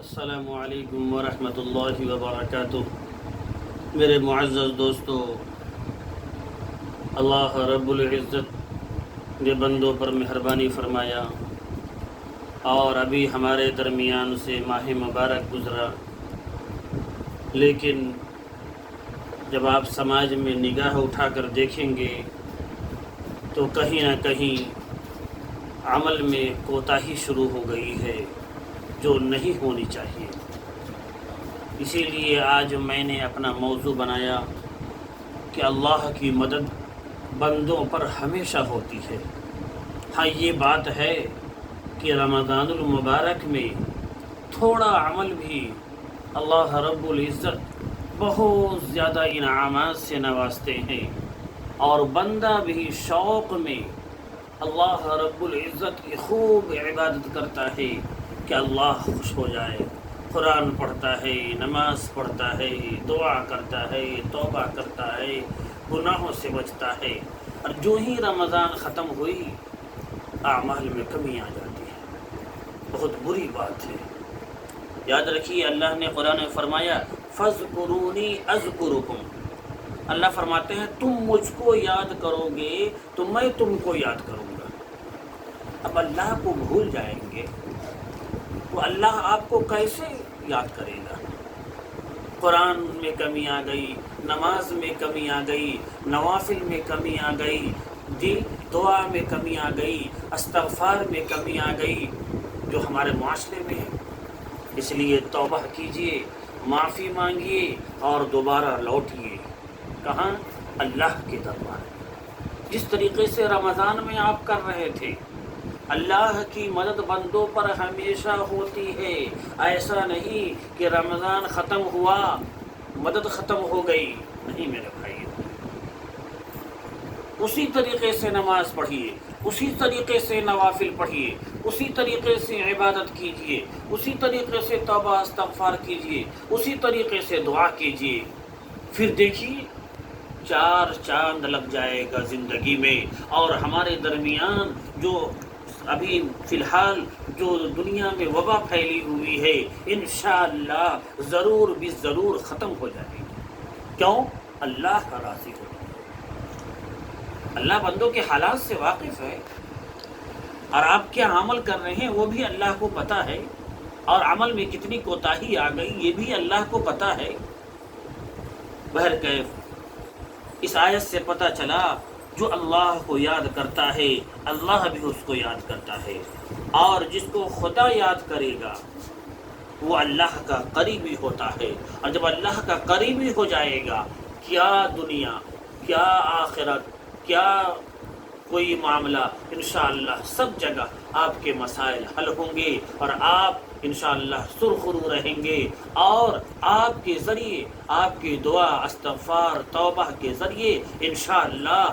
السلام علیکم ورحمۃ اللہ وبرکاتہ۔ میرے معزز دوستو، اللہ رب العزت نے بندوں پر مہربانی فرمایا اور ابھی ہمارے درمیان سے ماہ مبارک گزرا، لیکن جب آپ سماج میں نگاہ اٹھا کر دیکھیں گے تو کہیں نہ کہیں عمل میں کوتاہی شروع ہو گئی ہے جو نہیں ہونی چاہیے۔ اسی لیے آج میں نے اپنا موضوع بنایا کہ اللہ کی مدد بندوں پر ہمیشہ ہوتی ہے۔ ہاں، یہ بات ہے کہ رمضان المبارک میں تھوڑا عمل بھی اللہ رب العزت بہت زیادہ انعامات سے نوازتے ہیں، اور بندہ بھی شوق میں اللہ رب العزت کی خوب عبادت کرتا ہے کہ اللہ خوش ہو جائے، قرآن پڑھتا ہے، نماز پڑھتا ہے، دعا کرتا ہے، توبہ کرتا ہے، گناہوں سے بچتا ہے، اور جو ہی رمضان ختم ہوئی اعمال میں کمی آ جاتی ہے۔ بہت بری بات ہے۔ یاد رکھیے، اللہ نے قرآن میں فرمایا فَاذْكُرُونِي أَذْكُرُكُمْ۔ اللہ فرماتے ہیں تم مجھ کو یاد کرو گے تو میں تم کو یاد کروں گا۔ اب اللہ کو بھول جائیں گے تو اللہ آپ کو کیسے یاد کرے گا؟ قرآن میں کمی آ گئی، نماز میں کمی آ گئی، نوافل میں کمی آ گئی، دعا میں کمی آ گئی، استغفار میں کمی آ گئی، جو ہمارے معاشرے میں ہے۔ اس لیے توبہ کیجئے، معافی مانگیے اور دوبارہ لوٹیے۔ کہاں؟ اللہ کے دربار میں۔ جس طریقے سے رمضان میں آپ کر رہے تھے، اللہ کی مدد بندوں پر ہمیشہ ہوتی ہے۔ ایسا نہیں کہ رمضان ختم ہوا مدد ختم ہو گئی، نہیں میرے بھائی۔ اسی طریقے سے نماز پڑھیے، اسی طریقے سے نوافل پڑھیے، اسی طریقے سے عبادت کیجیے، اسی طریقے سے توبہ استغفار کیجیے، اسی طریقے سے دعا کیجیے۔ پھر دیکھیے 4 چاند لگ جائے گا زندگی میں، اور ہمارے درمیان جو ابھی فی الحال جو دنیا میں وبا پھیلی ہوئی ہے، انشاءاللہ ضرور بھی ضرور ختم ہو جائے گی۔ کیوں؟ اللہ راضی ہو۔ اللہ بندوں کے حالات سے واقف ہے، اور آپ کیا عمل کر رہے ہیں وہ بھی اللہ کو پتہ ہے، اور عمل میں کتنی کوتاہی آ گئی یہ بھی اللہ کو پتہ ہے۔ بہرکیف اس آیت سے پتہ چلا جو اللہ کو یاد کرتا ہے اللہ بھی اس کو یاد کرتا ہے، اور جس کو خدا یاد کرے گا وہ اللہ کا قریبی ہوتا ہے، اور جب اللہ کا قریبی ہو جائے گا، کیا دنیا، کیا آخرت، کیا کوئی معاملہ، انشاءاللہ سب جگہ آپ کے مسائل حل ہوں گے، اور آپ انشاءاللہ سرخرو رہیں گے، اور آپ کے ذریعے، آپ کی دعا استغفار توبہ کے ذریعے انشاءاللہ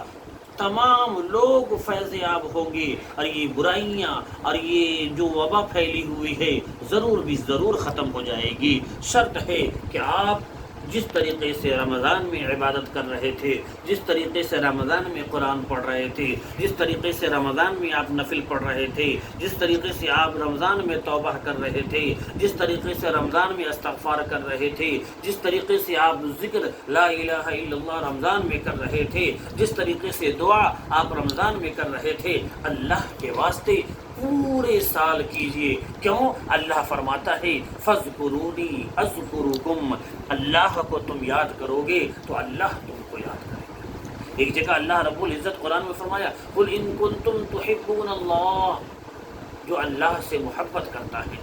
تمام لوگ فیض یاب ہوں گے، اور یہ برائیاں اور یہ جو وبا پھیلی ہوئی ہے ضرور بھی ضرور ختم ہو جائے گی۔ شرط ہے کہ آپ جس طریقے سے رمضان میں عبادت کر رہے تھے، جس طریقے سے رمضان میں قرآن پڑھ رہے تھے، جس طریقے سے رمضان میں آپ نفل پڑھ رہے تھے، جس طریقے سے آپ رمضان میں توبہ کر رہے تھے، جس طریقے سے رمضان میں استغفار کر رہے تھے، جس طریقے سے آپ ذکر لا الہ الا اللہ رمضان میں کر رہے تھے، جس طریقے سے دعا آپ رمضان میں کر رہے تھے، اللہ کے واسطے پورے سال کیجئے۔ کیوں؟ اللہ فرماتا ہے فَاذْكُرُونِي أَذْكُرُكُمْ۔ اللہ کو تم یاد کرو گے تو اللہ تم کو یاد کرے گا۔ ایک جگہ اللہ رب العزت قرآن میں فرمایا قُلْ إِن كُنتُمْ تُحِبُّونَ اللَّهَ، جو اللہ سے محبت کرتا ہے،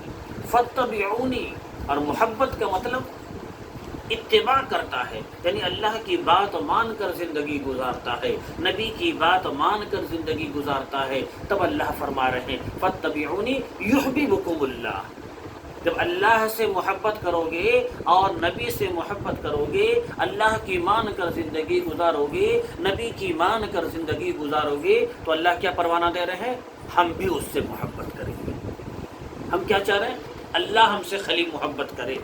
فَاتَّبِعُونِي، اور محبت کا مطلب اتباع کرتا ہے، یعنی اللہ کی بات مان کر زندگی گزارتا ہے، نبی کی بات مان کر زندگی گزارتا ہے، تب اللہ فرما رہے ہیں فَاتَّبِعُونِي يُحْبِبُكُمُ اللَّهُ۔ جب اللہ سے محبت کرو گے اور نبی سے محبت کرو گے، اللہ کی مان کر زندگی گزارو گے، نبی کی مان کر زندگی گزارو گے، تو اللہ کیا پروانہ دے رہے ہیں؟ ہم بھی اس سے محبت کریں گے۔ ہم کیا چاہ رہے ہیں؟ اللہ ہم سے خلی محبت کرے۔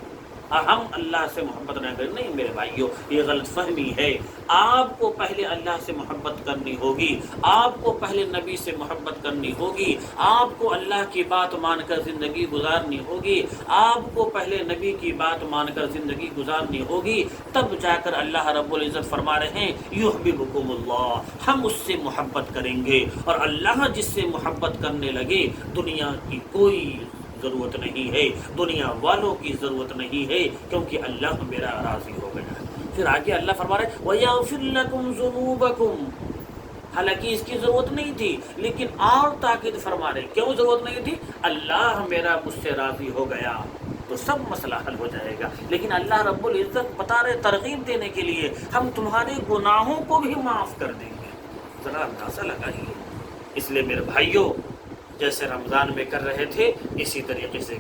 ہم اللہ سے محبت نہ کریں، نہیں میرے بھائیوں، یہ غلط فہمی ہے۔ آپ کو پہلے اللہ سے محبت کرنی ہوگی، آپ کو پہلے نبی سے محبت کرنی ہوگی، آپ کو اللہ کی بات مان کر زندگی گزارنی ہوگی، آپ کو پہلے نبی کی بات مان کر زندگی گزارنی ہوگی، تب جا کر اللہ رب العزت فرما رہے ہیں یحببکم اللہ، ہم اس سے محبت کریں گے۔ اور اللہ جس سے محبت کرنے لگے، دنیا کی کوئی ضرورت نہیں ہے، دنیا والوں کی ضرورت نہیں ہے، کیونکہ اللہ میرا راضی ہو گیا۔ پھر آگے اللہ فرما رہے وَيَغْفِرْ لَكُمْ ذُنُوبَكُمْ، حالانکہ اس کی ضرورت نہیں تھی، لیکن اور تاکید فرما رہے کیوں ضرورت نہیں تھی؟ اللہ میرا مجھ سے راضی ہو گیا تو سب مسئلہ حل ہو جائے گا۔ لیکن اللہ رب العزت بتا رہے ترغیب دینے کے لیے ہم تمہارے گناہوں کو بھی معاف کر دیں گے، ذرا اندازہ لگائیے۔ اس لیے میرے بھائیوں، جیسے رمضان میں کر رہے تھے اسی طریقے سے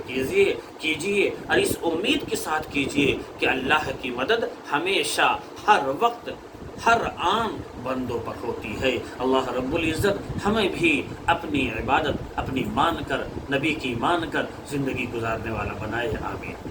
کیجئے اور اس امید کے ساتھ کیجئے کہ اللہ کی مدد ہمیشہ، ہر وقت، ہر آن بندوں پر ہوتی ہے۔ اللہ رب العزت ہمیں بھی اپنی عبادت اپنی مان کر، نبی کی مان کر زندگی گزارنے والا بنائے، آمین۔